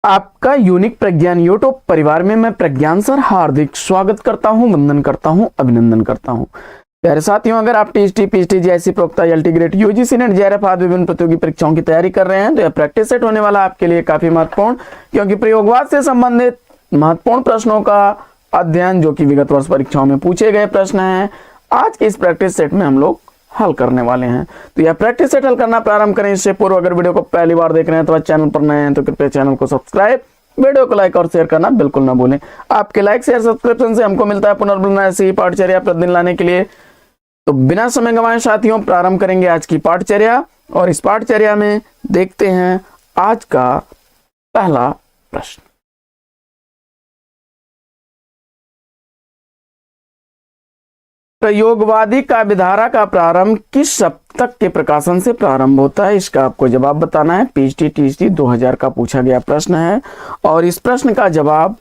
आपका यूनिक प्रज्ञान यूट्यूब परिवार में मैं प्रज्ञान सर हार्दिक स्वागत करता हूं, वंदन करता हूं, अभिनंदन करता हूं। प्यारे साथियों, अगर आप टीएसटी, पीएचडी जैसी प्रोक्ता LT grade, UGC net, JRF आदि विभिन्न प्रतियोगी परीक्षाओं की तैयारी कर रहे हैं तो यह प्रैक्टिस सेट होने वाला आपके लिए काफी महत्वपूर्ण, क्योंकि प्रयोगवाद से संबंधित महत्वपूर्ण प्रश्नों का अध्ययन जो कि विगत वर्ष परीक्षाओं में पूछे गए प्रश्न है, आज के इस प्रैक्टिस सेट में हम लोग हल करने वाले हैं। तो यह प्रैक्टिस सेट हल करना प्रारंभ करें इससे पूर्व अगर वीडियो को पहली बार देख रहे हैं तो चैनल पर नए हैं तो कृपया चैनल को सब्सक्राइब, वीडियो को लाइक और शेयर करना बिल्कुल ना भूलें। आपके लाइक शेयर सब्सक्रिप्शन से हमको मिलता है पुनर्बुलना ऐसी ही पाठचर्या प्रतिदिन लाने के लिए। तो बिना समय गंवाए साथियों, प्रारंभ करेंगे आज की पाठचर्या और इस पाठचर्या में देखते हैं आज का पहला प्रश्न। प्रयोगवादी काव्यधारा का प्रारंभ किस शतक के प्रकाशन से प्रारंभ होता है, इसका आपको जवाब बताना है। पीएचडी टीएसडी 2000 का पूछा गया प्रश्न है और इस प्रश्न का जवाब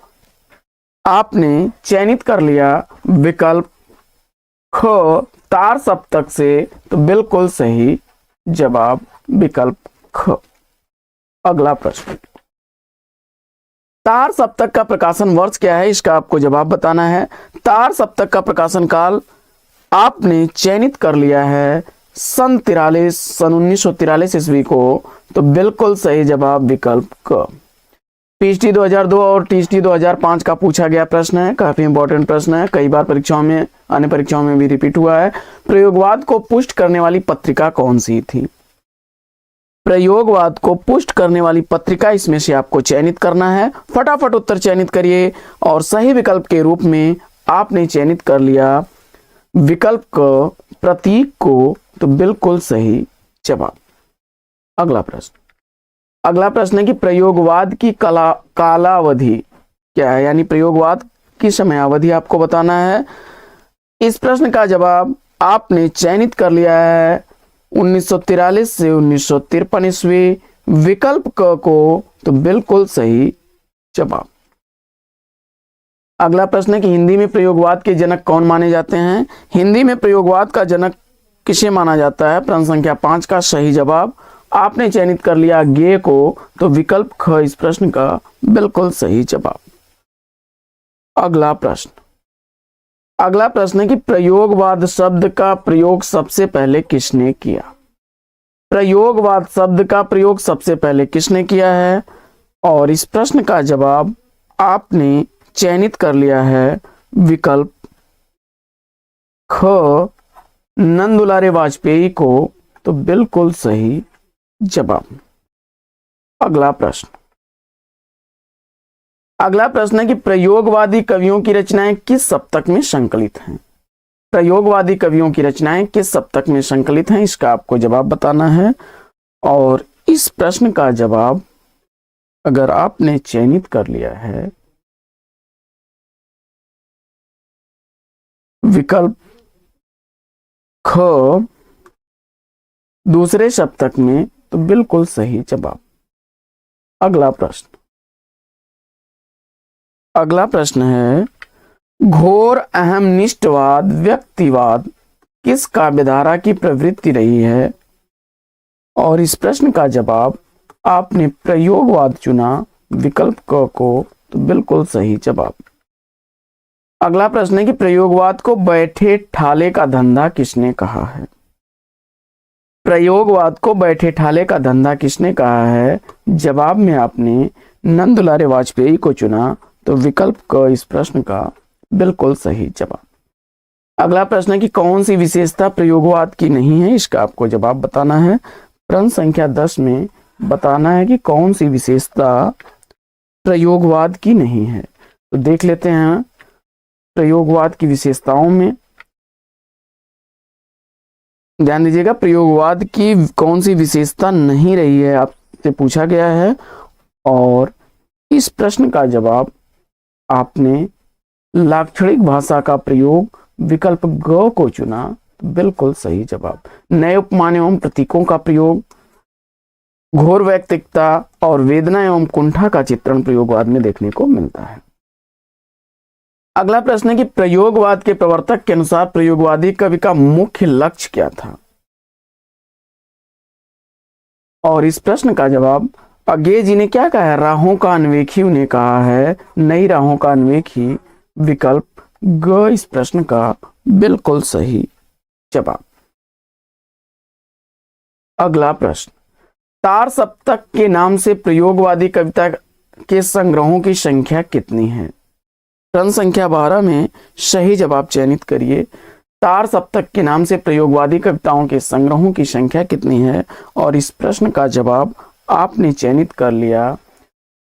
आपने चयनित कर लिया विकल्प ख, तार सप्तक से, तो बिल्कुल सही जवाब विकल्प ख। अगला प्रश्न, तार सप्तक का प्रकाशन वर्ष क्या है, इसका आपको जवाब बताना है। तार सप्तक का प्रकाशन काल आपने चयनित कर लिया है सन 1943 ईस्वी को, तो बिल्कुल सही जवाब विकल्प क। पीएचडी 2002 और टीएसडी 2005 का पूछा गया प्रश्न है, काफी इंपॉर्टेंट प्रश्न है, कई बार परीक्षाओं में, अन्य परीक्षाओं में भी रिपीट हुआ है। प्रयोगवाद को पुष्ट करने वाली पत्रिका कौन सी थी? प्रयोगवाद को पुष्ट करने वाली पत्रिका इसमें से आपको चयनित करना है। फटाफट उत्तर चयनित करिए और सही विकल्प के रूप में आपने चयनित कर लिया विकल्प क, प्रतीक को, तो बिल्कुल सही जवाब। अगला प्रश्न है कि प्रयोगवाद की कालावधि क्या है, यानी प्रयोगवाद की समयावधि आपको बताना है। इस प्रश्न का जवाब आपने चयनित कर लिया है 1943 से 1953 ईस्वी, विकल्प क को, तो बिल्कुल सही जवाब। अगला प्रश्न है कि हिंदी में प्रयोगवाद के जनक कौन माने जाते हैं? हिंदी में प्रयोगवाद का जनक किसे माना जाता है? प्रश्न संख्या 5 का सही जवाब आपने चयनित कर लिया गे को, तो विकल्प ख इस प्रश्न का बिल्कुल सही जवाब। अगला प्रश्न है कि प्रयोगवाद शब्द का प्रयोग सबसे पहले किसने किया? प्रयोगवाद शब्द का प्रयोग सबसे पहले किसने किया है? और इस प्रश्न का जवाब आपने चयनित कर लिया है विकल्प ख, नंदुलारे वाजपेयी को, तो बिल्कुल सही जवाब। अगला प्रश्न है कि प्रयोगवादी कवियों की रचनाएं किस सप्तक में संकलित हैं? प्रयोगवादी कवियों की रचनाएं किस सप्तक में संकलित हैं, इसका आपको जवाब बताना है। और इस प्रश्न का जवाब अगर आपने चयनित कर लिया है विकल्प ख, दूसरे सप्तक में, तो बिल्कुल सही जवाब। अगला प्रश्न है घोर अहमनिष्ठवाद व्यक्तिवाद किस काव्यधारा की प्रवृत्ति रही है? और इस प्रश्न का जवाब आपने प्रयोगवाद चुना विकल्प क को, तो बिल्कुल सही जवाब। अगला प्रश्न है कि प्रयोगवाद को बैठे ठाले का धंधा किसने कहा है? प्रयोगवाद को बैठे ठाले का धंधा किसने कहा है? जवाब में आपने नंदुलारे वाजपेयी को चुना, तो विकल्प क इस प्रश्न का बिल्कुल सही जवाब। अगला प्रश्न है कि कौन सी विशेषता प्रयोगवाद की नहीं है, इसका आपको जवाब बताना है। प्रश्न संख्या 10 में बताना है कि कौन सी विशेषता प्रयोगवाद की नहीं है। तो देख लेते हैं प्रयोगवाद की विशेषताओं में, ध्यान दीजिएगा प्रयोगवाद की कौन सी विशेषता नहीं रही है आपसे पूछा गया है और इस प्रश्न का जवाब आपने लाक्षणिक भाषा का प्रयोग विकल्प ग को चुना, तो बिल्कुल सही जवाब। नए उपमान एवं प्रतीकों का प्रयोग, घोर वैयक्तिकता और वेदना एवं कुंठा का चित्रण प्रयोगवाद में देखने को मिलता है। अगला प्रश्न है कि प्रयोगवाद के प्रवर्तक के अनुसार प्रयोगवादी कवि का मुख्य लक्ष्य क्या था? और इस प्रश्न का जवाब अज्ञेय जी ने क्या कहा है? राहों का अन्वेषी उन्हें कहा है, नई राहों का अन्वेषी। विकल्प ग इस प्रश्न का बिल्कुल सही जवाब। अगला प्रश्न, तार सप्तक के नाम से प्रयोगवादी कविता के संग्रहों की संख्या कितनी है? प्रश्न संख्या 12 में सही जवाब चयनित करिए। तार सप्तक के नाम से प्रयोगवादी कविताओं के संग्रहों की संख्या कितनी है? और इस प्रश्न का जवाब आपने चयनित कर लिया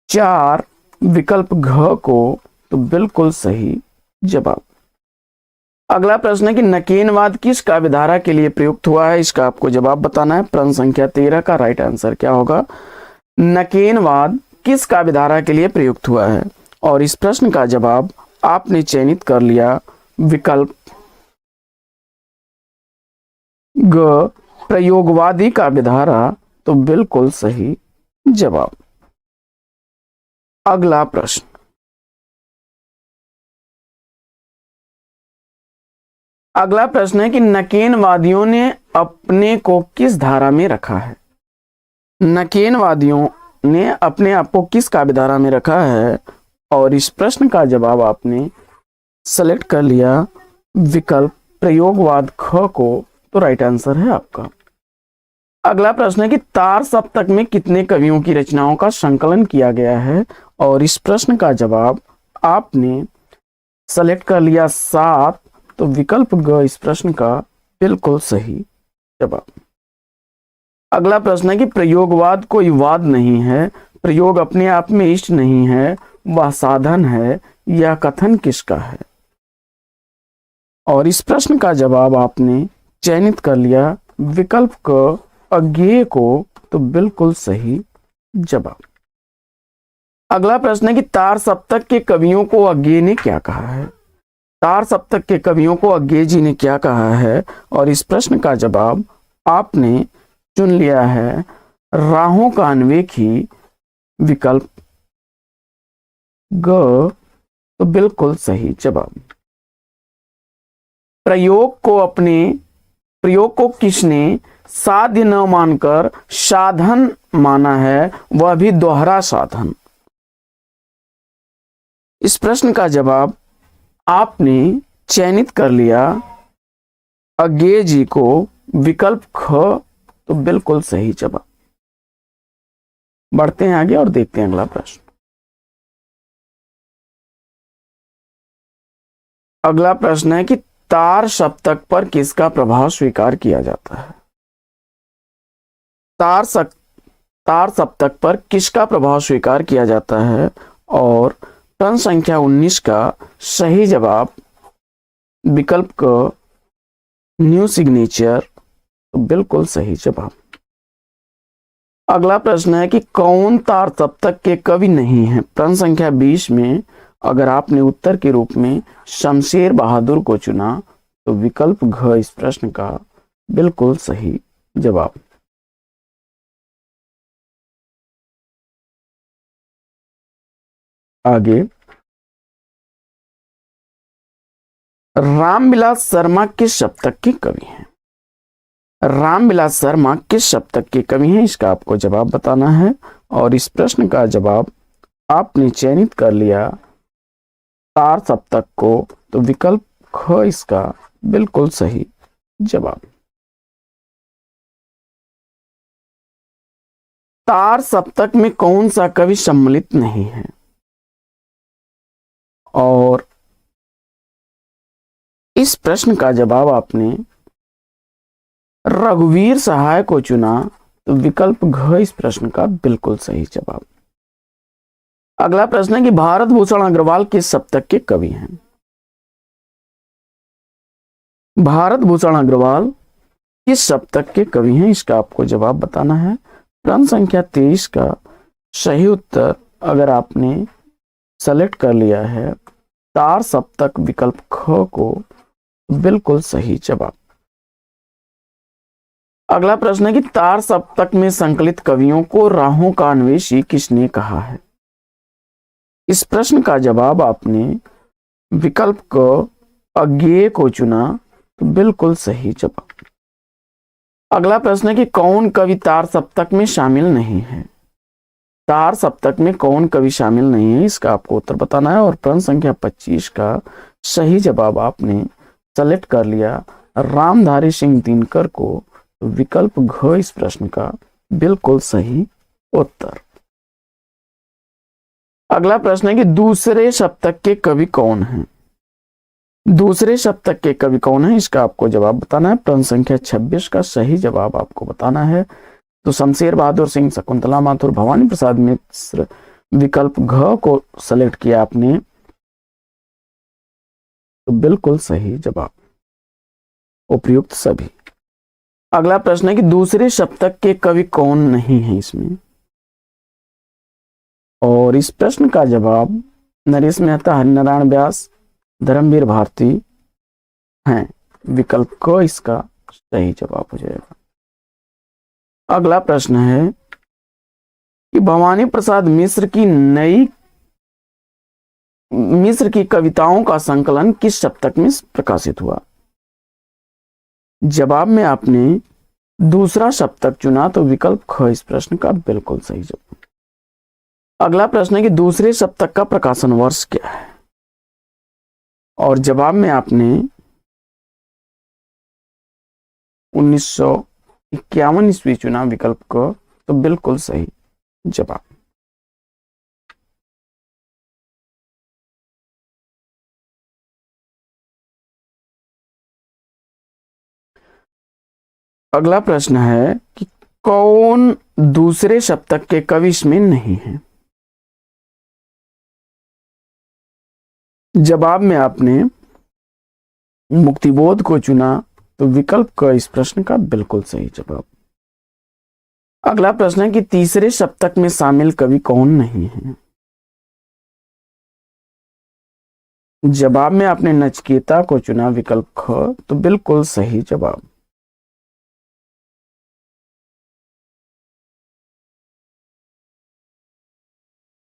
4, विकल्प घ को, तो बिल्कुल सही जवाब। अगला प्रश्न है कि नकेनवाद किस काव्यधारा के लिए प्रयुक्त हुआ है? इसका आपको जवाब बताना है। प्रश्न संख्या 13 का राइट आंसर क्या होगा? नकेनवाद किस काव्यधारा के लिए प्रयुक्त हुआ है? और इस प्रश्न का जवाब आपने चयनित कर लिया विकल्प ग, प्रयोगवादी काव्यधारा, तो बिल्कुल सही जवाब। अगला प्रश्न, अगला प्रश्न है कि नकेनवादियों ने अपने को किस धारा में रखा है? नकेनवादियों ने अपने आप को किस काव्यधारा में रखा है? और इस प्रश्न का जवाब आपने सेलेक्ट कर लिया विकल्प प्रयोगवाद ख को, तो राइट आंसर है आपका। अगला प्रश्न है कि तार सप्तक में कितने कवियों की रचनाओं का संकलन किया गया है? और इस प्रश्न का जवाब आपने सेलेक्ट कर लिया 7, तो विकल्प ग इस प्रश्न का बिल्कुल सही जवाब। अगला प्रश्न है कि प्रयोगवाद कोई वाद नहीं है, प्रयोग अपने आप में इष्ट नहीं है, वह साधन है, यह कथन किसका है? और इस प्रश्न का जवाब आपने चयनित कर लिया विकल्प क, अज्ञेय को, तो बिल्कुल सही जवाब। अगला प्रश्न है कि तार सप्तक के कवियों को अज्ञेय ने क्या कहा है? तार सप्तक के कवियों को अज्ञेय जी ने क्या कहा है? और इस प्रश्न का जवाब आपने चुन लिया है राहों का अन्वेषी, विकल्प ग, तो बिल्कुल सही जवाब। प्रयोग को किसने साध्य न मानकर साधन माना है, वह भी दोहरा साधन? इस प्रश्न का जवाब आपने चयनित कर लिया अज्ञेय जी को, विकल्प ख, तो बिल्कुल सही जवाब। बढ़ते हैं आगे और देखते हैं अगला प्रश्न। अगला प्रश्न है कि तार सप्तक पर किसका प्रभाव स्वीकार किया जाता है? तार सप्तक पर किसका प्रभाव स्वीकार किया जाता है? और प्रश्न संख्या 19 का सही जवाब विकल्प क, न्यू सिग्नेचर, तो बिल्कुल सही जवाब। अगला प्रश्न है कि कौन तार सप्तक के कवि नहीं है? प्रश्न संख्या 20 में अगर आपने उत्तर के रूप में शमशेर बहादुर को चुना, तो विकल्प घ इस प्रश्न का बिल्कुल सही जवाब। आगे, रामविलास शर्मा किस सप्तक के कवि हैं? रामविलास शर्मा किस सप्तक के कवि हैं? इसका आपको जवाब बताना है। और इस प्रश्न का जवाब आपने चयनित कर लिया तार सप्तक को, तो विकल्प ख इसका बिल्कुल सही जवाब। तार सप्तक में कौन सा कवि सम्मिलित नहीं है? और इस प्रश्न का जवाब आपने रघुवीर सहाय को चुना, तो विकल्प घ इस प्रश्न का बिल्कुल सही जवाब। अगला प्रश्न है कि भारत भूषण अग्रवाल किस सप्तक के कवि हैं? भारत भूषण अग्रवाल किस सप्तक के कवि हैं? इसका आपको जवाब बताना है। प्रश्न संख्या 23 का सही उत्तर अगर आपने सेलेक्ट कर लिया है तार सप्तक, विकल्प ख को, बिल्कुल सही जवाब। अगला प्रश्न है कि तार सप्तक में संकलित कवियों को राहों का अन्वेषी किसने कहा है? इस प्रश्न का जवाब आपने विकल्प क, अज्ञेय को चुना, तो बिल्कुल सही जवाब। अगला प्रश्न है कि कौन कवि तार सप्तक में शामिल नहीं है? 4 सप्तक में कौन कवि शामिल नहीं है, इसका आपको उत्तर बताना है। और प्रश्न संख्या 25 का सही जवाब आपने सेलेक्ट कर लिया रामधारी सिंह दिनकर को, तो विकल्प घ इस प्रश्न का बिल्कुल सही उत्तर। अगला प्रश्न है कि दूसरे सप्तक के कवि कौन हैं। दूसरे सप्तक के कवि कौन है, इसका आपको जवाब बताना है। प्रश्न संख्या 26 का सही जवाब आपको बताना है। तो शमशेर बहादुर सिंह, शकुंतला माथुर, भवानी प्रसाद मिश्र, विकल्प घ को सेलेक्ट किया आपने, तो बिल्कुल सही जवाब उपयुक्त सभी। अगला प्रश्न है कि दूसरे सप्तक के कवि कौन नहीं है इसमें, और इस प्रश्न का जवाब नरेश मेहता, हरिनारायण व्यास, धर्मवीर भारती हैं। विकल्प क इसका सही जवाब हो जाएगा। अगला प्रश्न है कि भवानी प्रसाद मिश्र की कविताओं का संकलन किस सप्तक में प्रकाशित हुआ। जवाब में आपने दूसरा सप्तक चुना, तो विकल्प ख इस प्रश्न का बिल्कुल सही जवाब। अगला प्रश्न है कि दूसरे सप्तक का प्रकाशन वर्ष क्या है, और जवाब में आपने 1951 ईस्वी चुना, विकल्प क, तो बिल्कुल सही जवाब। अगला प्रश्न है कि कौन दूसरे सप्तक के कवि इसमें नहीं है। जवाब में आपने मुक्तिबोध को चुना, तो विकल्प क इस प्रश्न का बिल्कुल सही जवाब। अगला प्रश्न है कि तीसरे सप्तक में शामिल कवि कौन नहीं है। जवाब में आपने नचिकेता को चुना, विकल्प ख, तो बिल्कुल सही जवाब।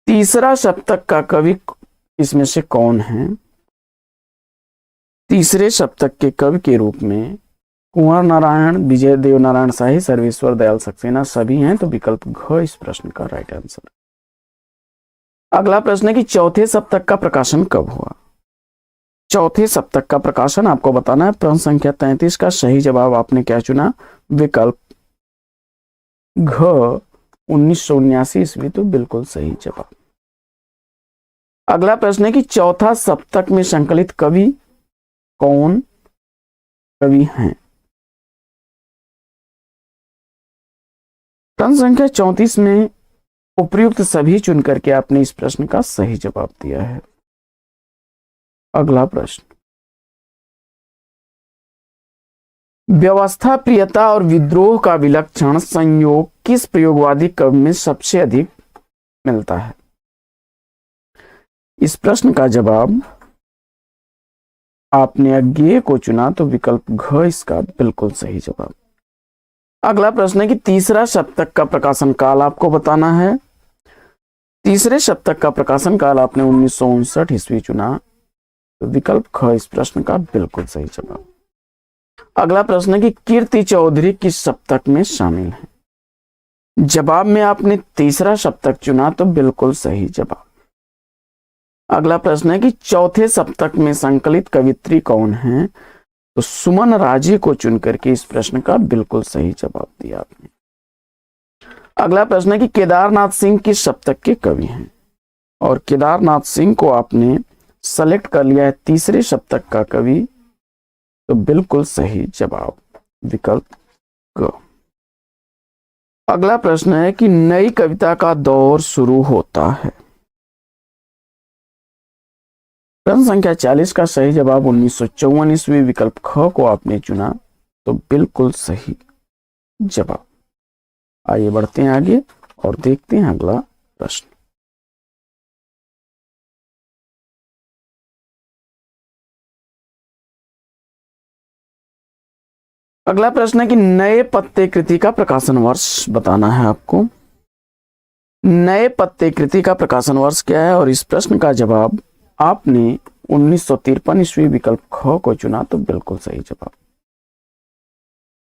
तीसरा सप्तक का कवि इसमें से कौन है। तीसरे सप्तक के कवि के रूप में कुंवर नारायण, विजय देव नारायण शाही, सर्वेश्वर दयाल सक्सेना सभी हैं, तो विकल्प घ इस प्रश्न का राइट आंसर। अगला प्रश्न है कि चौथे सप्तक का प्रकाशन कब हुआ। चौथे सप्तक का प्रकाशन आपको बताना है। प्रश्न संख्या 33 का सही जवाब आपने क्या चुना, विकल्प घ 1979 ईस्वी, तो बिल्कुल सही जवाब। अगला प्रश्न है कि चौथा सप्तक में संकलित कवि कौन कवि हैं। प्रश्न संख्या 34 में उपर्युक्त सभी चुन करके आपने इस प्रश्न का सही जवाब दिया है। अगला प्रश्न, व्यवस्था, प्रियता और विद्रोह का विलक्षण संयोग किस प्रयोगवादी कवि में सबसे अधिक मिलता है। इस प्रश्न का जवाब आपने अज्ञेय को चुना, तो विकल्प घ इसका बिल्कुल सही जवाब। अगला प्रश्न है कि तीसरा सप्तक का प्रकाशन काल आपको बताना है। तीसरे सप्तक का प्रकाशन काल आपने 1959 ईस्वी चुना, तो विकल्प ख इस प्रश्न का बिल्कुल सही जवाब। अगला प्रश्न है कि कीर्ति चौधरी किस सप्तक में शामिल है। जवाब में आपने तीसरा सप्तक चुना, तो बिल्कुल सही जवाब। अगला प्रश्न है कि चौथे सप्तक में संकलित कवित्री कौन है, तो सुमन राजे को चुन करके इस प्रश्न का बिल्कुल सही जवाब दिया आपने। अगला प्रश्न है कि केदारनाथ सिंह किस सप्तक के कवि हैं, और केदारनाथ सिंह को आपने सेलेक्ट कर लिया है तीसरे सप्तक का कवि, तो बिल्कुल सही जवाब, विकल्प ग। अगला प्रश्न है कि नई कविता का दौर शुरू होता है। प्रश्न संख्या 40 का सही जवाब 1954 ईस्वी, विकल्प ख को आपने चुना, तो बिल्कुल सही जवाब। आइए बढ़ते हैं आगे और देखते हैं अगला प्रश्न। अगला प्रश्न है कि नए पत्ते कृति का प्रकाशन वर्ष बताना है आपको। नए पत्ते कृति का प्रकाशन वर्ष क्या है, और इस प्रश्न का जवाब आपने 1953 ईस्वी, विकल्प ख को चुना, तो बिल्कुल सही जवाब।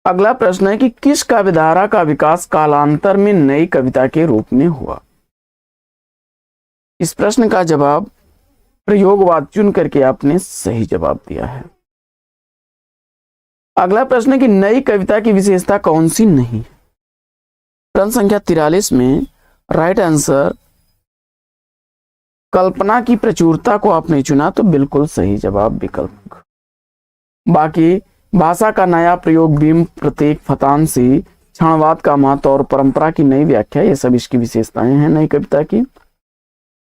अगला प्रश्न है कि किस काव्यधारा का विकास कालांतर में नई कविता के रूप में हुआ। इस प्रश्न का जवाब प्रयोगवाद चुन करके आपने सही जवाब दिया है। अगला प्रश्न है कि नई कविता की विशेषता कौन सी नहीं है। प्रश्न संख्या 43 में राइट आंसर कल्पना की प्रचुरता को आपने चुना, तो बिल्कुल सही जवाब विकल्प। बाकी भाषा का नया प्रयोग, बिंब, प्रत्येक, फतांसी, क्षणवाद का महत्व और परंपरा की नई व्याख्या, ये सब इसकी विशेषताएं हैं नई कविता की।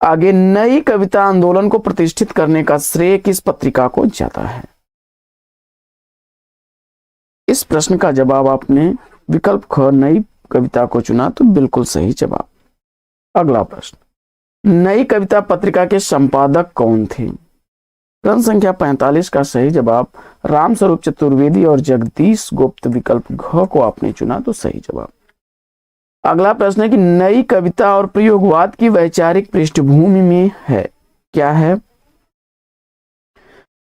आगे, नई कविता आंदोलन को प्रतिष्ठित करने का श्रेय किस पत्रिका को जाता है। इस प्रश्न का जवाब आपने विकल्प ख नई कविता को चुना, तो बिल्कुल सही जवाब। अगला प्रश्न, नई कविता पत्रिका के संपादक कौन थे। प्रश्न संख्या 45 का सही जवाब रामस्वरूप चतुर्वेदी और जगदीश गुप्त, विकल्प घ को आपने चुना, तो सही जवाब। अगला प्रश्न है कि नई कविता और प्रयोगवाद की वैचारिक पृष्ठभूमि में है, क्या है।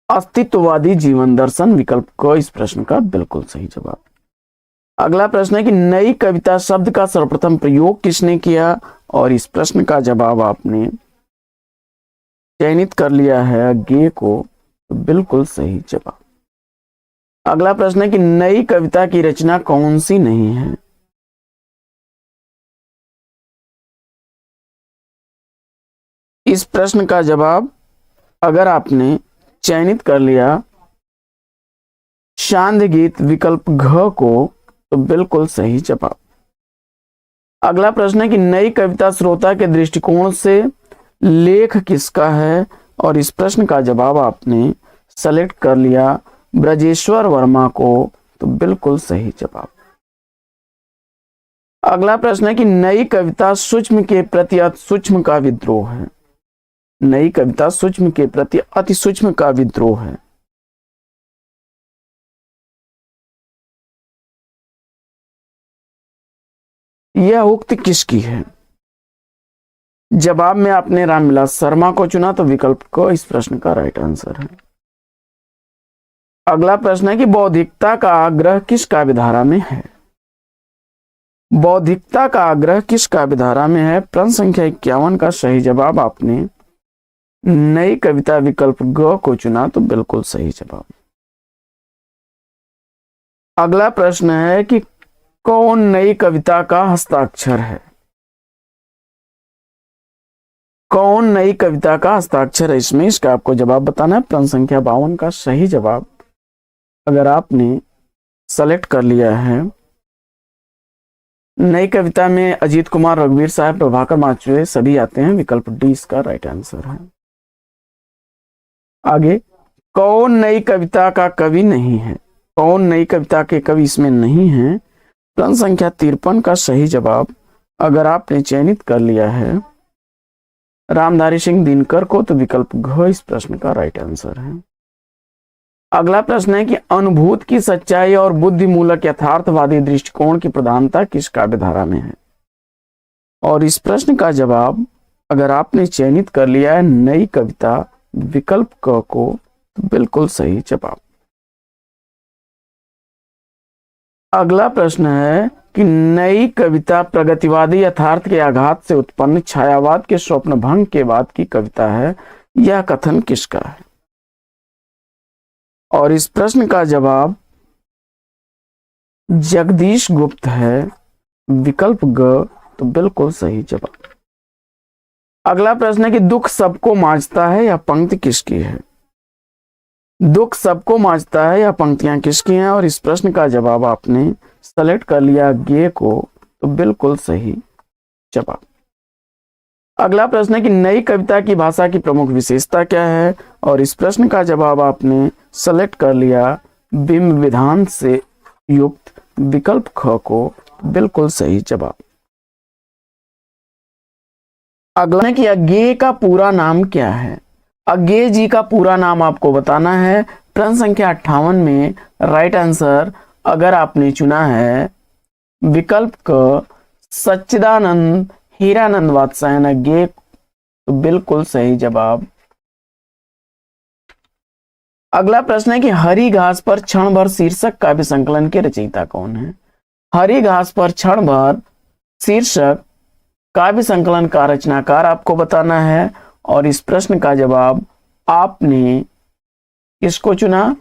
अस्तित्ववादी जीवन दर्शन, विकल्प क इस प्रश्न का बिल्कुल सही जवाब। अगला प्रश्न है कि नई कविता शब्द का सर्वप्रथम प्रयोग किसने किया, और इस प्रश्न का जवाब आपने चयनित कर लिया है गे को, तो बिल्कुल सही जवाब। अगला प्रश्न है कि नई कविता की रचना कौन सी नहीं है। इस प्रश्न का जवाब अगर आपने चयनित कर लिया शांति गीत, विकल्प घ को, तो बिल्कुल सही जवाब। अगला प्रश्न है कि नई कविता श्रोता के दृष्टिकोण से लेख किसका है, और इस प्रश्न का जवाब आपने सेलेक्ट कर लिया ब्रजेश्वर वर्मा को, तो बिल्कुल सही जवाब। अगला प्रश्न है कि नई कविता सूक्ष्म के प्रति अति सूक्ष्म का विद्रोह है। नई कविता सूक्ष्म के प्रति अति सूक्ष्म का विद्रोह है। यह उक्ति किसकी है। जवाब में आपने रामविलास शर्मा को चुना, तो विकल्प क इस प्रश्न का राइट आंसर है। अगला प्रश्न है कि बौद्धिकता का आग्रह किस काव्यधारा में है। बौद्धिकता का आग्रह किस काव्यधारा में है। प्रश्न संख्या 51 का सही जवाब आपने नई कविता, विकल्प ग को चुना, तो बिल्कुल सही जवाब। अगला प्रश्न है कि कौन नई कविता का हस्ताक्षर है। कौन नई कविता का हस्ताक्षर है, इसमें इसका आपको जवाब बताना है। प्रश्न संख्या 52 का सही जवाब अगर आपने सेलेक्ट कर लिया है नई कविता में अजीत कुमार, रघुवीर साहब, प्रभाकर माचुए सभी आते हैं, विकल्प डी इसका राइट आंसर है। आगे, कौन नई कविता का कवि नहीं है। कौन नई कविता के कवि इसमें नहीं है। प्रश्न संख्या 53 का सही जवाब अगर आपने चयनित कर लिया है रामधारी सिंह दिनकर को, तो विकल्प घ इस प्रश्न का राइट आंसर है। अगला प्रश्न है कि अनुभूत की सच्चाई और बुद्धिमूलक यथार्थवादी दृष्टिकोण की प्रधानता किस काव्यधारा में है, और इस प्रश्न का जवाब अगर आपने चयनित कर लिया है नई कविता, विकल्प क को, तो बिल्कुल सही जवाब। अगला प्रश्न है कि नई कविता प्रगतिवादी यथार्थ के आघात से उत्पन्न छायावाद के स्वप्न भंग के बाद की कविता है, यह कथन किसका है, और इस प्रश्न का जवाब जगदीश गुप्त है, विकल्प ग, तो बिल्कुल सही जवाब। अगला प्रश्न है कि दुख सबको मांझता है, यह पंक्ति किसकी है। दुख सबको मांझता है, यह पंक्तियां किसकी हैं, और इस प्रश्न का जवाब आपने सेलेक्ट कर लिया गे को, तो बिल्कुल सही जवाब। अगला प्रश्न है कि नई कविता की भाषा की प्रमुख विशेषता क्या है, और इस प्रश्न का जवाब आपने सेलेक्ट कर लिया बिंब विधान से युक्त, विकल्प ख को, बिल्कुल सही जवाब। अगला है कि अज्ञेय का पूरा नाम क्या है। अज्ञेय जी का पूरा नाम आपको बताना है। प्रश्न संख्या 58 में राइट आंसर अगर आपने चुना है विकल्प क सच्चिदानंद हीरानंद वात्सायन अज्ञेय, तो बिल्कुल सही जवाब। अगला प्रश्न है कि हरी घास पर क्षण भर शीर्षक काव्य संकलन के रचयिता कौन है। हरी घास पर क्षण भर शीर्षक काव्य संकलन का रचनाकार आपको बताना है और इस प्रश्न का जवाब आपने किसको चुना?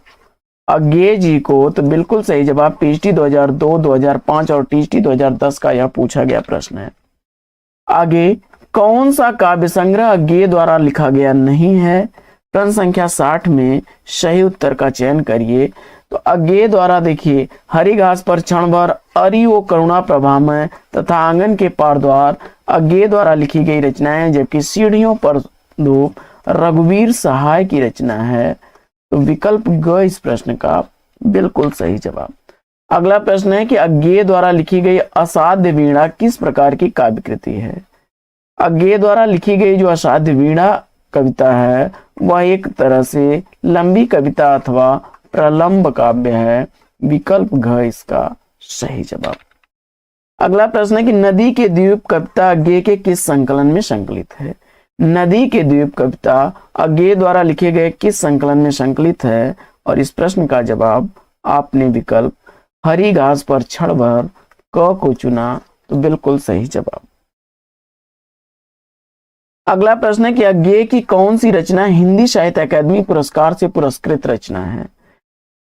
अज्ञे जी को। तो बिल्कुल सही जवाब पीएचडी 2002, 2005 और टीएचडी 2010 का यह पूछा गया प्रश्न है। आगे, कौन सा काव्य संग्रह अज्ञे द्वारा लिखा गया नहीं है? प्रश्न संख्या 60 में सही उत्तर का चयन करिए। तो अज्ञे द्वारा देखिए, हरी घास पर क्षण भर, अरि ओ करुणा प्रभा में तथा आंगन के पार द्वार अज्ञे द्वारा लिखी गई रचनाएं, जबकि सीढ़ियों पर धूप रघुवीर सहाय की रचना है। तो विकल्प ग इस प्रश्न का बिल्कुल सही जवाब। अगला प्रश्न है कि अज्ञे द्वारा लिखी गई असाध्य वीणा किस प्रकार की काव्य कृति है? अज्ञे द्वारा लिखी गई जो असाध्य वीणा कविता है वह एक तरह से लंबी कविता अथवा प्रलंब काव्य है। विकल्प घ इसका सही जवाब। अगला प्रश्न है कि नदी के द्वीप कविता अज्ञे के किस संकलन में संकलित है? नदी के द्वीप कविता अज्ञे द्वारा लिखे गए किस संकलन में संकलित है? और इस प्रश्न का जवाब आपने विकल्प हरी घास पर क्षण भर क को चुना। तो बिल्कुल सही जवाब। अगला प्रश्न है कि अज्ञे की कौन सी रचना हिंदी साहित्य अकादमी पुरस्कार से पुरस्कृत रचना है?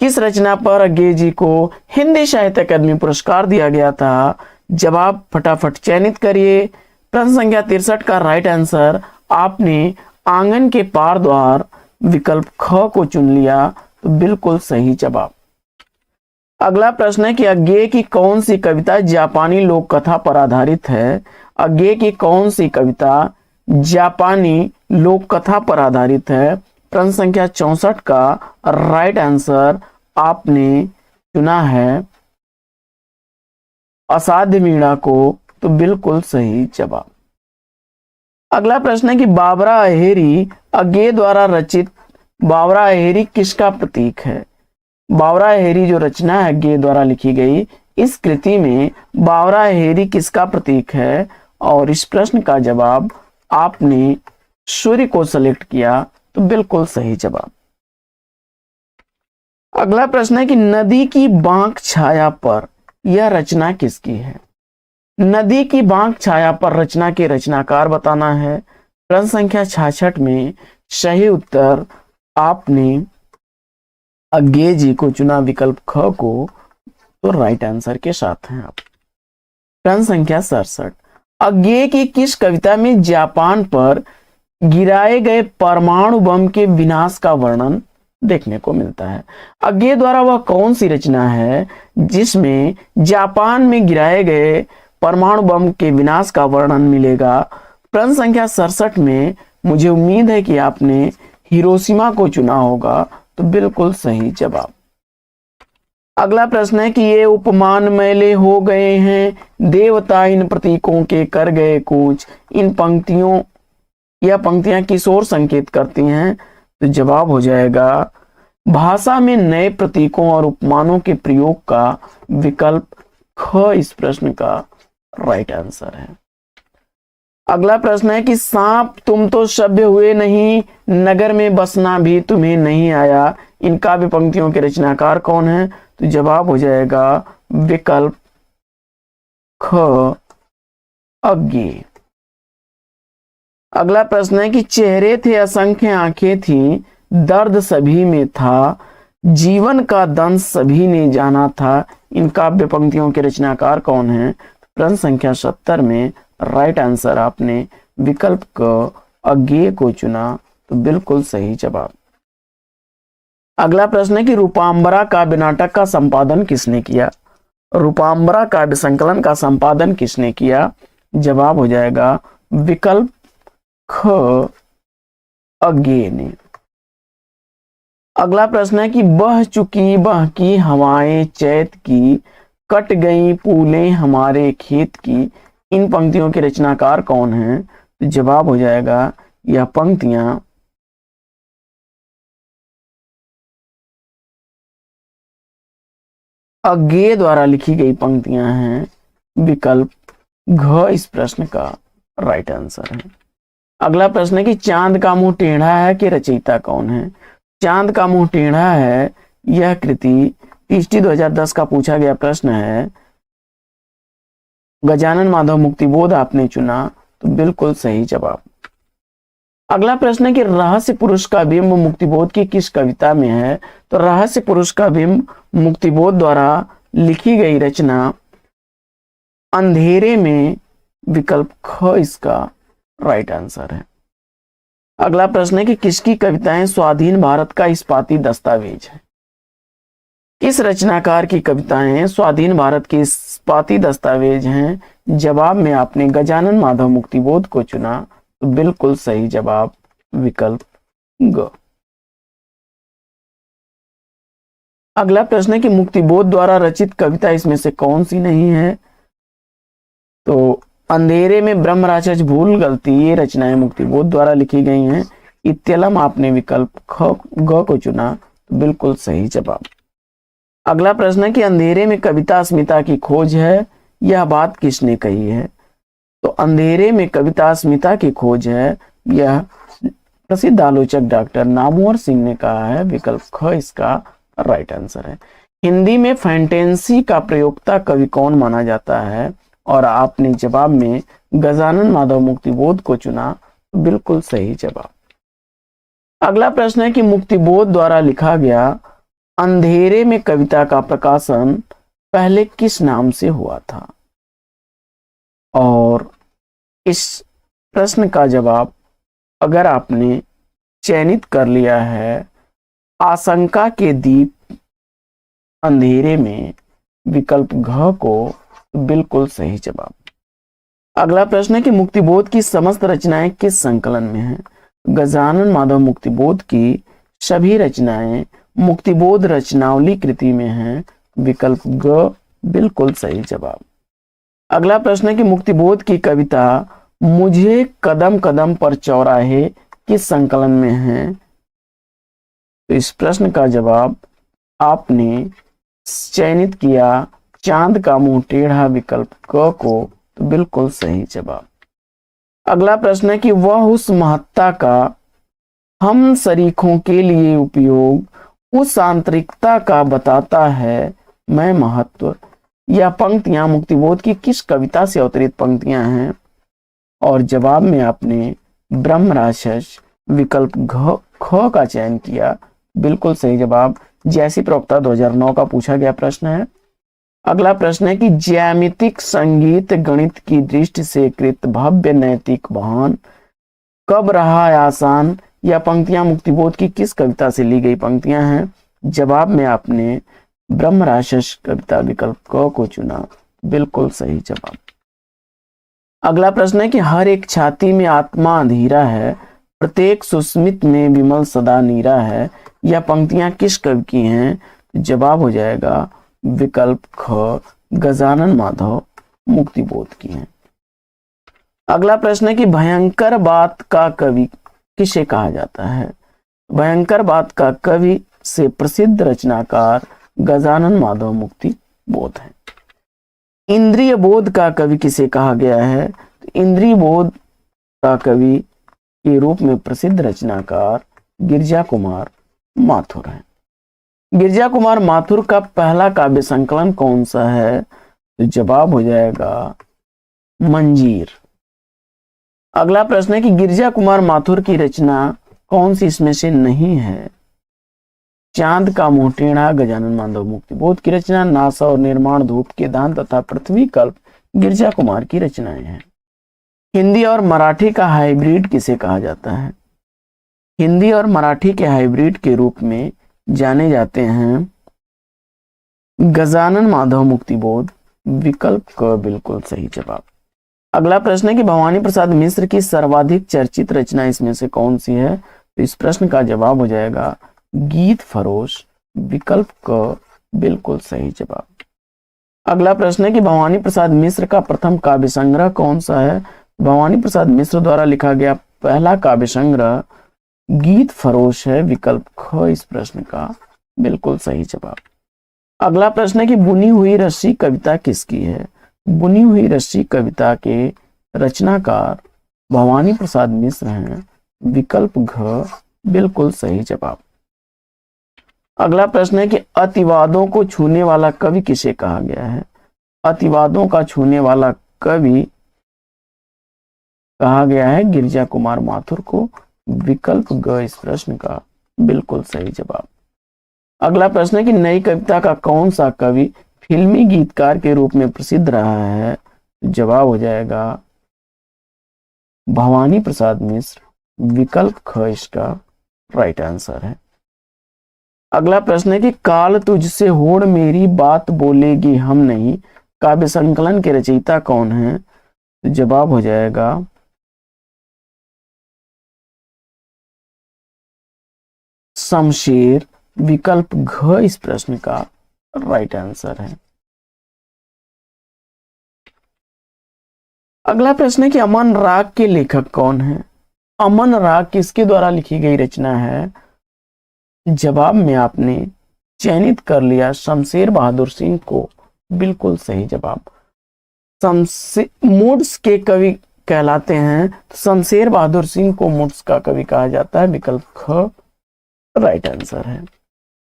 किस रचना पर अज्ञे जी को हिंदी साहित्य अकादमी पुरस्कार दिया गया था? जवाब फटाफट चयनित करिए। प्रश्न संख्या 63 का राइट आंसर आपने आंगन के पार द्वार विकल्प ख को चुन लिया। तो बिल्कुल सही जवाब। अगला प्रश्न है कि अज्ञे की कौन सी कविता जापानी लोक कथा पर आधारित है? अज्ञे की कौन सी कविता जापानी लोक कथा पर आधारित है? प्रश्न संख्या 64 का राइट आंसर आपने चुना है असाध्य वीणा को। तो बिल्कुल सही जवाब। अगला प्रश्न है कि बाबरा अहेरी अज्ञे द्वारा रचित बाबरा अहेरी किसका प्रतीक है? बाबरा अहेरी जो रचना है अज्ञे द्वारा लिखी गई, इस कृति में बाबरा अहेरी किसका प्रतीक है? और इस प्रश्न का जवाब आपने सूर्य को सेलेक्ट किया। तो बिल्कुल सही जवाब। अगला प्रश्न है कि नदी की बांक छाया पर यह रचना किसकी है? नदी की बांक छाया पर रचना के रचनाकार बताना है। प्रश्न संख्या 66 में सही उत्तर आपने अज्ञे जी को चुना, विकल्प ख को। तो राइट आंसर के साथ हैं आप। प्रश्न संख्या 67, अज्ञे की किस कविता में जापान पर गिराए गए परमाणु बम के विनाश का वर्णन देखने को मिलता है? अज्ञे द्वारा वह कौन सी रचना है जिसमें जापान में गिराए गए परमाणु बम के विनाश का वर्णन मिलेगा? प्रश्न संख्या 67 में मुझे उम्मीद है कि आपने हिरोशिमा को चुना होगा। तो बिल्कुल सही जवाब। अगला प्रश्न है कि ये उपमान मैले हो गए हैं, देवता इन प्रतीकों के कर गए कूच। इन पंक्तियों या पंक्तियां किस ओर संकेत करती हैं? तो जवाब हो जाएगा भाषा में नए प्रतीकों और उपमानों के प्रयोग का। विकल्प ख इस प्रश्न का राइट आंसर है। अगला प्रश्न है कि सांप तुम तो सभ्य हुए नहीं, नगर में बसना भी तुम्हें नहीं आया। इन काव्य पंक्तियों के रचनाकार कौन है? तो जवाब हो जाएगा विकल्प ख अज्ञे। अगला प्रश्न है कि चेहरे थे असंख्य आंखें थी, दर्द सभी में था, जीवन का दंश सभी ने जाना था। इन काव्य पंक्तियों के रचनाकार कौन है? प्रश्न संख्या 70 में राइट आंसर आपने विकल्प क अज्ञे को चुना। तो बिल्कुल सही जवाब। अगला प्रश्न है कि रूपांबरा काव्य नाटक का संपादन किसने किया? रूपांबरा काव्य संकलन का संपादन किसने किया? जवाब हो जाएगा विकल्प ख अज्ञे ने। अगला प्रश्न है कि बह चुकी बहकी हवाएं चैत की, कट गई पूलें हमारे खेत की। इन पंक्तियों के रचनाकार कौन हैं? तो जवाब हो जाएगा यह पंक्तियां अज्ञे द्वारा लिखी गई पंक्तियां हैं। विकल्प घ इस प्रश्न का राइट आंसर है। अगला प्रश्न है कि चांद का मुंह टेढ़ा है कि रचयिता कौन है? चांद का मुंह टेढ़ा है यह कृति टीएचडी 2010 का पूछा गया प्रश्न है। गजानन माधव मुक्तिबोध आपने चुना, तो बिल्कुल सही जवाब। अगला प्रश्न है कि रहस्य पुरुष का बिंब मुक्तिबोध की किस कविता में है? तो रहस्य पुरुष का बिंब मुक्तिबोध द्वारा लिखी गई रचना अंधेरे में, विकल्प ख इसका राइट आंसर है। अगला प्रश्न है कि किसकी कविताएं स्वाधीन भारत का इस्पाती दस्तावेज है? किस रचनाकार की कविताएं स्वाधीन भारत के इस्पाती दस्तावेज हैं? जवाब में आपने गजानन माधव मुक्तिबोध को चुना, तो बिल्कुल सही जवाब विकल्प ग। अगला प्रश्न है कि मुक्तिबोध द्वारा रचित कविता इसमें से कौन सी नहीं है? तो अंधेरे में, ब्रह्म राक्षस, भूल गलती, ये रचनाएं मुक्तिबोध द्वारा लिखी गई हैं। इत्यलम आपने विकल्प ख ग को चुना, तो बिल्कुल सही जवाब। अगला प्रश्न है कि अंधेरे में कविता अस्मिता की खोज है, यह बात किसने कही है? तो अंधेरे में कविता अस्मिता की खोज है, यह प्रसिद्ध आलोचक डॉक्टर नामवर सिंह ने कहा है, विकल्प ख इसका राइट आंसर है। हिंदी में फैंटेसी का प्रयोक्ता कवि कौन माना जाता है? और आपने जवाब में गजानन माधव मुक्तिबोध को चुना, तो बिल्कुल सही जवाब। अगला प्रश्न है कि मुक्तिबोध द्वारा लिखा गया अंधेरे में कविता का प्रकाशन पहले किस नाम से हुआ था? और इस प्रश्न का जवाब अगर आपने चयनित कर लिया है आशंका के दीप अंधेरे में, विकल्प घ को, बिल्कुल सही जवाब। अगला प्रश्न है कि मुक्तिबोध की समस्त रचनाएं किस संकलन में हैं? गजानन माधव मुक्तिबोध की सभी रचनाएं मुक्तिबोध रचनावली कृति में हैं, विकल्प ग, बिल्कुल सही जवाब। अगला प्रश्न है कि मुक्तिबोध की कविता मुझे कदम कदम पर चौराहे किस संकलन में है? तो इस प्रश्न का जवाब आपने चयनित किया चांद का मुंह टेढ़ा, विकल्प क को, तो बिल्कुल सही जवाब। अगला प्रश्न है कि वह उस महत्ता का हम सरीखों के लिए उपयोग उस आंतरिकता का बताता है, मैं महत्व। यह पंक्तियां मुक्तिबोध की किस कविता से अवतरित पंक्तियां हैं? और जवाब में आपने ब्रह्म राक्षस, विकल्प घ ख का चयन किया, बिल्कुल सही जवाब। जैसी प्रवक्ता 2009 का पूछा गया प्रश्न है। अगला प्रश्न है कि ज्यामितिक संगीत गणित की दृष्टि से कृत भव्य नैतिक भान कब रहा आसान? यह पंक्तियां मुक्तिबोध की किस कविता से ली गई पंक्तियां हैं? जवाब में आपने ब्रह्म राक्षस कविता, विकल्प क को चुना, बिल्कुल सही जवाब। अगला प्रश्न है कि हर एक छाती में आत्मा अधीरा है, प्रत्येक सुस्मित में विमल सदा नीरा है, यह पंक्तियां किस कवि की हैं? जवाब हो जाएगा विकल्प ख, गजानन माधव मुक्तिबोध की हैं। अगला प्रश्न है कि भयंकर बात का कवि किसे कहा जाता है? भयंकर बात का कवि से प्रसिद्ध रचनाकार गजानन माधव मुक्तिबोध है। इंद्रिय बोध का कवि किसे कहा गया है? तो इंद्रिय बोध का कवि के रूप में प्रसिद्ध रचनाकार गिरजा कुमार माथुर है। गिरजा कुमार माथुर का पहला काव्य संकलन कौन सा है? तो जवाब हो जाएगा मंजीर। अगला प्रश्न है कि गिरजा कुमार माथुर की रचना कौन सी इसमें से नहीं है? चांद का मुंह टेढ़ा गजानन माधव मुक्तिबोध की रचना, नासा और निर्माण, धूप के दान तथा पृथ्वी कल्प गिरजा कुमार की रचनाएं हैं। हिंदी और मराठी का हाइब्रिड किसे कहा जाता है? हिंदी और मराठी के हाइब्रिड के रूप में जाने जाते हैं गजानन माधव मुक्तिबोध, विकल्प क, बिल्कुल सही जवाब। अगला प्रश्न है कि भवानी प्रसाद मिश्र की सर्वाधिक चर्चित रचना इसमें से कौन सी है? तो इस प्रश्न का जवाब हो जाएगा गीत फरोश, विकल्प क, बिल्कुल सही जवाब। अगला प्रश्न है कि भवानी प्रसाद मिश्र का प्रथम काव्य संग्रह कौन सा है? भवानी प्रसाद मिश्र द्वारा लिखा गया पहला काव्य संग्रह गीत फरोश है, विकल्प ख इस प्रश्न का बिल्कुल सही जवाब। अगला प्रश्न है कि बुनी हुई रस्सी कविता किसकी है? बुनी हुई रस्सी कविता के रचनाकार भवानी प्रसाद मिश्र हैं, विकल्प घ, बिल्कुल सही जवाब। अगला प्रश्न है कि अतिवादों को छूने वाला कवि किसे कहा गया है? अतिवादों का छूने वाला कवि कहा गया है गिरिजा कुमार माथुर को। विकल्प ग इस प्रश्न का बिल्कुल सही जवाब। अगला प्रश्न है कि नई कविता का कौन सा कवि फिल्मी गीतकार के रूप में प्रसिद्ध रहा है? जवाब हो जाएगा भवानी प्रसाद मिश्र। विकल्प ख इसका राइट आंसर है। अगला प्रश्न है कि काल तुझसे होड़ मेरी बात बोलेगी हम नहीं काव्य संकलन के रचयिता कौन है? तो जवाब हो जाएगा शमशेर। विकल्प घ इस प्रश्न का राइट आंसर है। अगला प्रश्न है कि अमन राग के लेखक कौन है? अमन राग किसके द्वारा लिखी गई रचना है? जवाब में आपने चयनित कर लिया शमशेर बहादुर सिंह को। बिल्कुल सही जवाब। मुड्स के कवि कहलाते हैं तो शमशेर बहादुर सिंह को मुड्स का कवि कहा जाता है। विकल्प ख राइट आंसर है।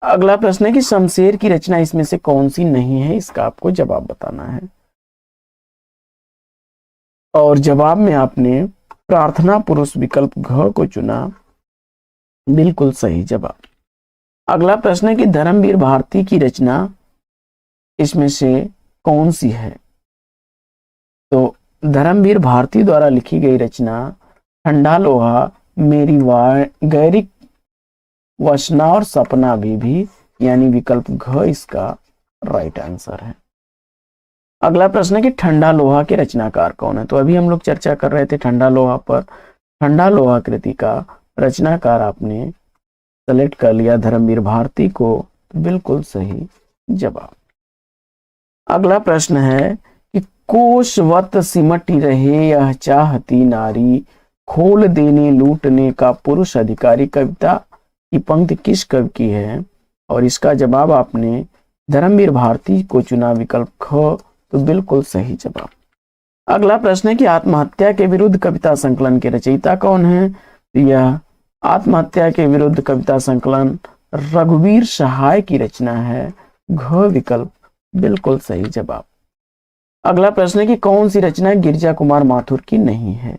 अगला प्रश्न है कि शमशेर की रचना इसमें से कौन सी नहीं है? इसका आपको जवाब बताना है और जवाब में आपने प्रार्थना पुरुष विकल्प घ को चुना। बिल्कुल सही जवाब। अगला प्रश्न है कि धर्मवीर भारती की रचना इसमें से कौन सी है? तो धर्मवीर भारती द्वारा लिखी गई रचना ठंडा लोहा, मेरी गैरिक वसना और सपना भी यानी विकल्प घ इसका राइट आंसर है। अगला प्रश्न है कि ठंडा लोहा के रचनाकार कौन है? तो अभी हम लोग चर्चा कर रहे थे ठंडा लोहा पर। ठंडा लोहा कृति का रचनाकार आपने सेलेक्ट कर लिया धर्मवीर भारती को। बिल्कुल सही जवाब। अगला प्रश्न है कि कोशवत सिमटी रहे यह चाहती नारी, खोल देने लूटने का पुरुष अधिकारी कविता की पंक्ति किस कवि की है? और इसका जवाब आपने धर्मवीर भारती को चुना। विकल्प ख तो बिल्कुल सही जवाब। अगला प्रश्न है कि आत्महत्या के विरुद्ध कविता संकलन के रचयिता कौन है? यह आत्महत्या के विरुद्ध कविता संकलन रघुवीर सहाय की रचना है। घ विकल्प बिल्कुल सही जवाब। अगला प्रश्न है कि कौन सी रचना गिरिजा कुमार माथुर की नहीं है?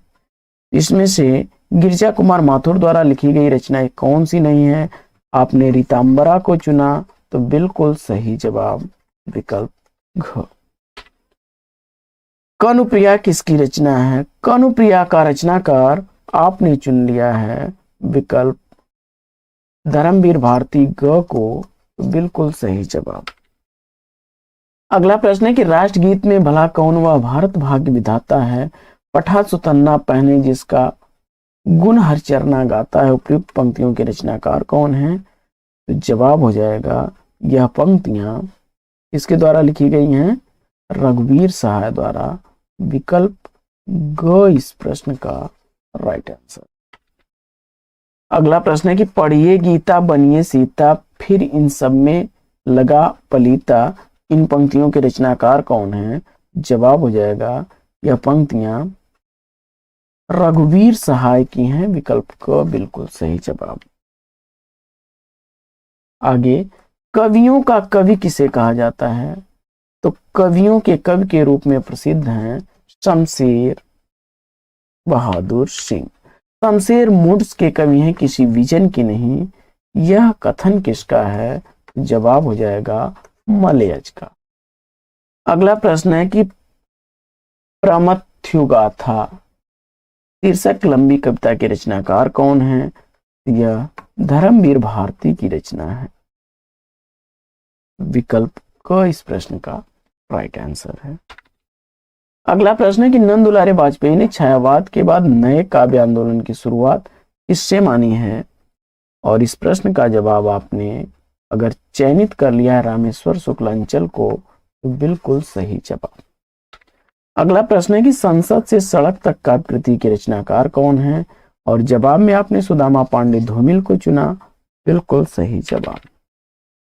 इसमें से गिरिजा कुमार माथुर द्वारा लिखी गई रचना कौन सी नहीं है? आपने रीतांबरा को चुना तो बिल्कुल सही जवाब। विकल्प घ। कनुप्रिया किसकी रचना है? कनुप्रिया का रचनाकार आपने चुन लिया है विकल्प धर्मवीर भारती ग को। तो बिल्कुल सही जवाब। अगला प्रश्न है कि राष्ट्रगीत में भला कौन वह भारत भाग्य विधाता है, पठा सुतन्ना पहने जिसका गुण हर चरना गाता है, उपयुक्त पंक्तियों के रचनाकार कौन है? तो जवाब हो जाएगा यह पंक्तियां किसके द्वारा लिखी गई हैं? रघुवीर सहाय द्वारा। विकल्प ग इस प्रश्न का राइट आंसर। अगला प्रश्न है कि पढ़िए गीता बनिए सीता फिर इन सब में लगा पलीता, इन पंक्तियों के रचनाकार कौन है? जवाब हो जाएगा यह पंक्तियां रघुवीर सहाय की हैं। विकल्प क बिल्कुल सही जवाब। आगे कवियों का कवि किसे कहा जाता है? तो कवियों के कवि के रूप में प्रसिद्ध हैं शमशेर बहादुर सिंह। शमशेर मुड्स के कवि हैं, किसी विजन की नहीं। यह कथन किसका है? जवाब हो जाएगा मलयज का। अगला प्रश्न है कि प्रमथ्युगाथा शीर्षक लंबी कविता के रचनाकार कौन है? यह धर्मवीर भारती की रचना है। विकल्प क इस प्रश्न का राइट आंसर है। अगला प्रश्न है कि नंद दुलारे वाजपेयी ने छायावाद के बाद नए काव्य आंदोलन की शुरुआत किससे मानी है? और इस प्रश्न का जवाब आपने अगर चयनित कर लिया है रामेश्वर शुक्लांचल को तो बिल्कुल सही जवाब। अगला प्रश्न है कि संसद से सड़क तक काव्य कृति के रचनाकार कौन है? और जवाब में आपने सुदामा पांडे धूमिल को चुना। बिल्कुल सही जवाब।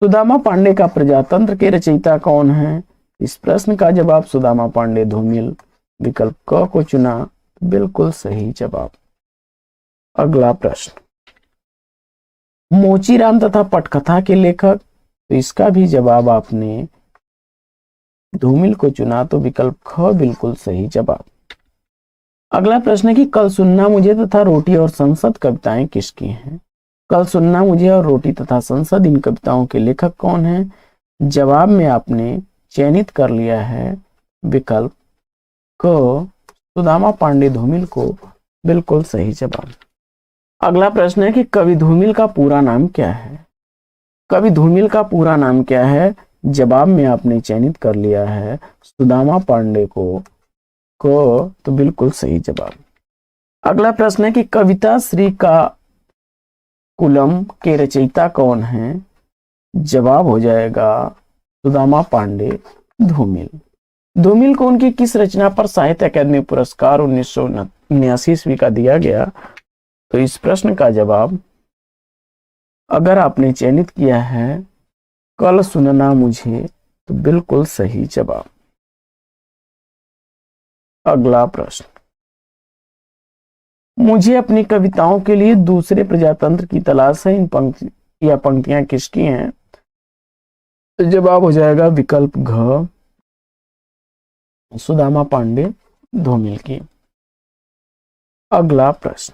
सुदामा पांडे का प्रजातंत्र के रचयिता कौन है? इस प्रश्न का जवाब सुदामा पांडे धूमिल। विकल्प क को चुना। बिल्कुल सही जवाब। अगला प्रश्न मोचीराम तथा पटकथा के लेखक, तो इसका भी जवाब आपने धूमिल को चुना तो विकल्प ख बिल्कुल सही जवाब। अगला प्रश्न है कि कल सुनना मुझे तथा रोटी और संसद कविताएं किसकी हैं? कल सुनना मुझे और रोटी तथा संसद इन कविताओं के लेखक कौन हैं? जवाब में आपने चयनित कर लिया है विकल्प क सुदामा पांडे धूमिल को बिल्कुल सही जवाब। अगला प्रश्न है कि कवि धूमिल का पूरा नाम क्या है? कवि धूमिल का पूरा नाम क्या है? जवाब में आपने चयनित कर लिया है सुदामा पांडे को तो बिल्कुल सही जवाब। अगला प्रश्न है कि कविता श्री का कुलम के रचयिता कौन है? जवाब हो जाएगा सुदामा पांडे धूमिल। धूमिल को उनकी किस रचना पर साहित्य अकादमी पुरस्कार 1979 ईस्वी का दिया गया? तो इस प्रश्न का जवाब अगर आपने चयनित किया है कल सुनना मुझे तो बिल्कुल सही जवाब। अगला प्रश्न, मुझे अपनी कविताओं के लिए दूसरे प्रजातंत्र की तलाश है, इन पंक्तियां किसकी हैं? तो जवाब हो जाएगा विकल्प घ सुदामा पांडे धूमिल की। अगला प्रश्न,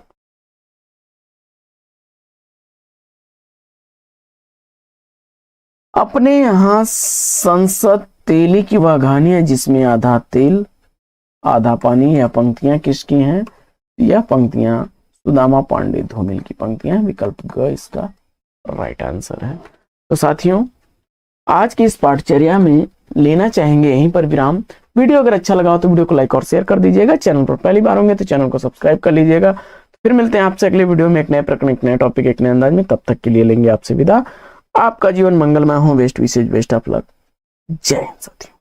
अपने यहां संसद तेली की वह कहानी है जिसमें आधा तेल आधा पानी, यह पंक्तियां किसकी हैं? यह पंक्तियां सुदामा पांडे धूमिल की पंक्तियां, विकल्प ग इसका राइट आंसर है। तो साथियों, आज की इस पाठचर्या में लेना चाहेंगे यहीं पर विराम। वीडियो अगर अच्छा लगा हो तो वीडियो को लाइक और शेयर कर दीजिएगा। चैनल पर पहली बार होंगे तो चैनल को सब्सक्राइब कर लीजिएगा। तो फिर मिलते हैं आपसे अगले वीडियो में एक नए प्रकरण, एक नए टॉपिक, एक नए अंदाज में। तब तक के लिए लेंगे आपसे विदा। आपका जीवन मंगलमय हो। बेस्ट विशेष बेस्ट ऑफ लक। जय हिंद साथियों।